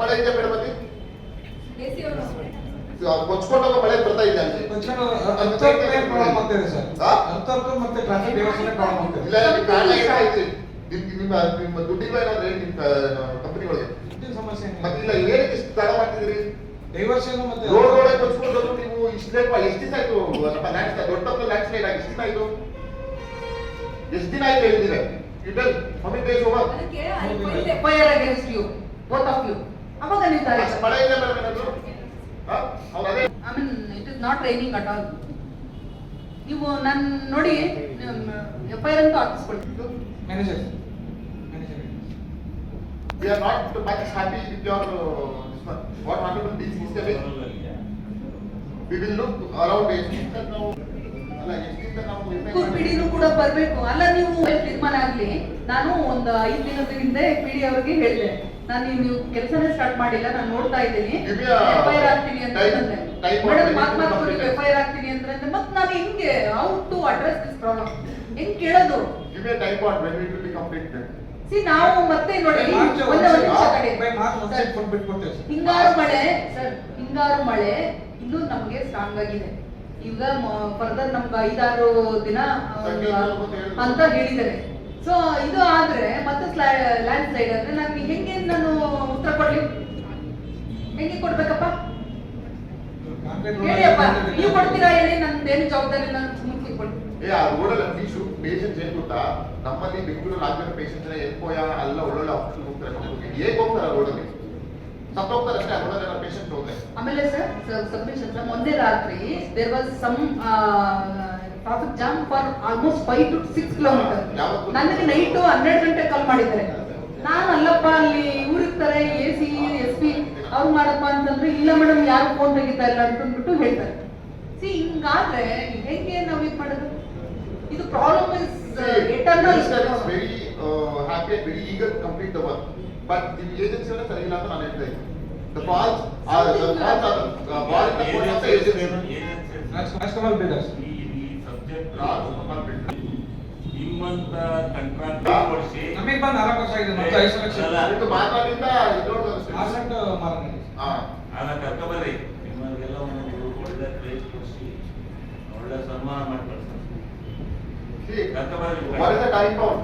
ಮಳೆ ಇದೆ ಬೇಡ ಬನ್ನಿ ಕೊಚ್ಕೊಂಡೋಗ ಮಳೆ ಬರ್ತಾ ಇದೆ ಅಲ್ಲಿ ಪ್ರಾಬ್ಲಮ್ ಆಗ್ತಿದೆ ಸರ್. ಅಂತರ್ಕ ಮತ್ತೆ ಟ್ರಾಫಿಕ್ ವ್ಯವಸ್ಥೆ ಪ್ರಾಬ್ಲಮ್ ಆಗ್ತಿದೆ. ಇಲ್ಲ ಕಾರಣ ಏನಾಯ್ತು ನಿಮ್ಮ ದುಡ್ಡಿಲ್ಲ ಏನಾದ್ರೆ ನಿಮ್ಮ ಕಂಪನಿಗಳಿಗೆ ದುಡ್ಡಿನ ಸಮಸ್ಯೆ ಮತ್ತಿಲ್ಲ ಏನಕ್ಕೆ ಇಷ್ಟು ತಡ ಮಾಡ್ತಿದ್ರಿ? ಡೈವರ್ಷನ್ ಮತ್ತೆ ರೋಡ್ ಕೊಚ್ಕೊಂಡು ನೀವು ಇಷ್ಟೇ ಎಷ್ಟು ದಿನ ಆಯ್ತು? ದೊಡ್ಡ ಲ್ಯಾಂಡ್ ಸ್ಲೈಡ್ ಆಗಿ ಎಷ್ಟು ದಿನ ಆಯ್ತು? ಎಷ್ಟು ದಿನ ಆಯ್ತು ಹೇಳಿದ್ರೆ it'll how many days over? FIR against you, both of you. ಅವಾಗ ನೀವು ತಾರೆ ಮಳೆ ಇಲ್ಲ ಮೇಡಮ್ ಏನಾದ್ರು ಹೌದು ಅದೇ I mean it is not raining at all. ನೀವು ನಾನು ನೋಡಿ FIR ಅಂತ ಹಾಕಿಸ್ಕೊಳ್ತೀನಿ. Manager we are not much happy with your this one. What honorable DC is telling? We will look around ಎಷ್ಟು ನಾವು ಅಲ್ಲ ಎಷ್ಟು ನಾವು ಪಿಡಿನೂ ಕೂಡ ಬರಬೇಕು. ಅಲ್ಲ ನೀವು ತೀರ್ಮಾನ ಆಗ್ಲಿ. ನಾನು ಒಂದು 5 ದಿನದ ಹಿಂದೆ ಪಿಡಿ ಅವರಿಗೆ ಹೇಳಿದೆ, ನಾನು ನೀವು ಕೆಲಸನೇ ಸ್ಟಾರ್ಟ್ ಮಾಡಿಲ್ಲ, ನಾನು ನೋಡ್ತಾ ಇದ್ದೀನಿ, FIR ಆಗ್ತೀನಿ ಅಂತ ಹೇಳಿದ್ರೆ ಮೇಡಮ್ ಮಾತು FIR ಆಗ್ತೀನಿ ಅಂದ್ರೆ ಮತ್ತೆ ನಾನು ಹೆಂಗೆ how to address this problem ಹೆಂಗ್ ಕೇಳೋದು? give me a time point when it will be completed. ನಾವು ಮತ್ತೆ ನೋಡಿ ಒಂದೇ ಒಂದು ನಿಮಿಷ ಕಡೆ ಹಿಂಗಾರು ಮಳೆ ಸರ್, ಹಿಂಗಾರು ಮಳೆ ಇನ್ನೂ ನಮಗೆ ಸ್ಟ್ರಾಂಗ್ ಆಗಿದೆ. ಈಗ ಫರ್ದರ್ ನಮ್ಗೆ 5-6 ದಿನ ಅಂತ ಹೇಳಿದ್ದಾರೆ. ಸೊ ಇದು ಆದ್ರೆ ಮತ್ತೆ ಲ್ಯಾಂಡ್ ಸ್ಲೈಡ್ ಆದ್ರೆ ನಾನು ಹೆಂಗೆ ನಾನು ಉತ್ತರ ಕೊಡ್ಲಿ? ಹೆಂಗೆ ಕೊಡ್ಬೇಕಪ್ಪ ಹೇಳಿಯಪ್ಪ? ನೀವು ಕೊಡ್ತೀರಾ ಹೇಳಿ, ನಂದೇನು ಜವಾಬ್ದಾರಿ, ನಾನು ಸುಮ್ಮನೆ ಕೂತ್ಕೊಳ್ಳಿ. ಆ ರೋಡಲ್ಲಿ ಫೀಶು ಪೇಷಂಟ್ಸ್ ಏನ್ ಗೊತ್ತಾ, ನಮ್ಮಲ್ಲಿ ಬೆಂಗಳೂರಲ್ಲಿ ಆಗಿರೋ ಪೇಷಂಟ್ಸ್ ಎಲ್ಕೋಯ ಎಲ್ಲ ಒಳ್ಳೊಳ್ಳೆ ಹಾಸ್ಪಿಟಲ್ ಹೋಗ್ತಾರೆ, ಹೇಗೆ ಹೋಗ್ತಾರೆ ರೋಡಲ್ಲಿ ಸತ್ತೋಗ್ತಾರೆ ಅಷ್ಟೇ. ಆ ರೋಡಲ್ಲಿ ಪೇಷಂಟ್ ಹೋದ್ರೆ ಆಮೇಲೆ ಸರ್ ಸಬ್ಮಿಷನ್ ಸರ್, ಒಂದೇ ರಾತ್ರಿ there was some traffic jam for almost 5 to 6 kilometre. ನನಗೆ ನೈಟ್ 12 ಗಂಟೆ ಕಾಲ್ ಮಾಡಿದ್ದಾರೆ. ನಾನು ಅಲ್ಲಪ್ಪ ಅಲ್ಲಿ ಇವ್ರಿರ್ತಾರೆ AC SP ಅವ್ರು ಮಾಡಪ್ಪ ಅಂತಂದ್ರೆ, ಇಲ್ಲ ಮೇಡಮ್ ಯಾರು ಫೋನ್ ತೆಗಿತಾ ಇಲ್ಲ ಅಂತಂದ್ಬಿಟ್ಟು ಹೇಳ್ತಾರೆ. ಸಿ ಹಿಂಗಾದ್ರೆ ಹೆಂಗೆ ನಾವು ಇದು ಮಾಡೋದು? ಇದು problem is eternal. Very happy and very eager to complete the work, but the agency ಅವರೇ ಸರಿ ಇಲ್ಲ ಅಂತ ನಾನು ಹೇಳ್ತಾ ಇದ್ದೀನಿ. The falls are the falls are the ball in the court of the agency. Rajkumar builders ಈ ಸಬ್ಜೆಕ್ಟ್ ರಾಜ್ಕುಮಾರ್ ಬಿಲ್ಡರ್ಸ್ ನಿಮ್ಮಂತ contract ಕೊಡಿಸಿ ನಮಗೆ ಬಂದು 4 ವರ್ಷ ಆಗಿದೆ, ಮತ್ತೆ 5 ಲಕ್ಷ ಇದು ಮಾತಾಡಿಂದ ಇದೊಂದು ಆಸೆಂಟ್ ಮಾರನೆ ಆಗ ಕರ್ಕೊಬರ್ರಿ. ನಿಮಗೆಲ್ಲ ಒಂದು ಒಳ್ಳೆ ಪ್ಲೇಸ್ ಕೊಡಿಸಿ ಒಳ್ಳೆ ಸನ್ಮಾನ ಮಾಡಿ ಕಳ್ಸಿ ಕರ್ಕೊಬರ್ರಿ. What is the time bound?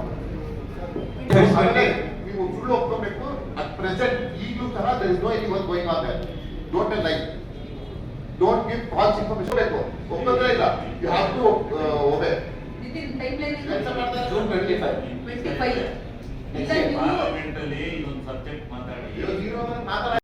ನೀವು ಸುಳ್ಳು ಒಪ್ಕೋಬೇಕು. ಅಟ್ ಪ್ರೆಸೆಂಟ್ ಈಗಲೂ ಸಹ there is no any work going on there. Don't tell like, don't give false information. ಬೇಕು ಒಪ್ಪಿದ್ರೆ ಇಲ್ಲ, you have to obey. Within time line June 25 parliament ಅಲ್ಲಿ ಇದೊಂದು ಸಬ್ಜೆಕ್ಟ್ ಮಾತಾಡಿ ಮಾತಾಡ